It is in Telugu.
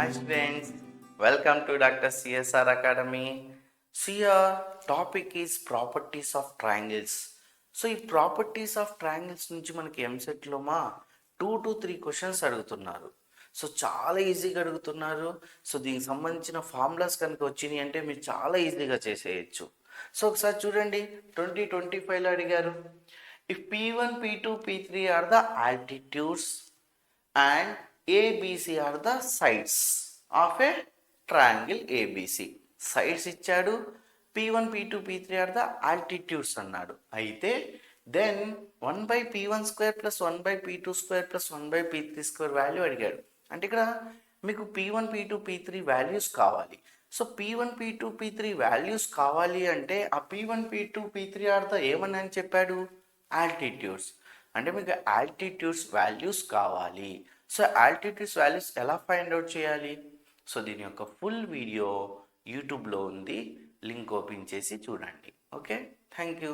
Hi students, welcome to Dr. CSR Academy. So your topic is properties of triangles. So ఈ ప్రాపర్టీస్ ఆఫ్ ట్రయాంగిల్స్ నుంచి మనకి ఎంసెట్లో మా 2 to 3 క్వశ్చన్స్ అడుగుతున్నారు. సో చాలా ఈజీగా అడుగుతున్నారు. సో దీనికి సంబంధించిన ఫార్ములాస్ కనుక వచ్చినాయి అంటే మీరు చాలా ఈజీగా చేసేయచ్చు. సో ఒకసారి చూడండి, 2025లో అడిగారు, if P1, P2, P3 are the altitudes and ABC are the sides of a triangle ABC. Sides ఇచ్చాడు, P1, P2, P3 are the altitudes అన్నాడు. అయితే then 1/P1² + 1/P2² + 1/P3² value అడిగాడు. అంటే ఇక్కడ మీకు P1, P2, P3 వాల్యూస్ కావాలి. So P1, P2, P3 values కావాలి అంటే ఆ P1, P2, P3 are the ఏమని అని చెప్పాడు, ఆల్టిట్యూడ్స్. అంటే మీకు ఆల్టిట్యూడ్స్ వాల్యూస్ కావాలి. సో ఆల్టిట్యూడ్స్ వాల్యూస్ ఎలా ఫైండ్ అవుట్ చేయాలి? సో దీని యొక్క ఫుల్ వీడియో యూట్యూబ్లో ఉంది, లింక్ ఓపెన్ చేసి చూడండి. Okay, thank you.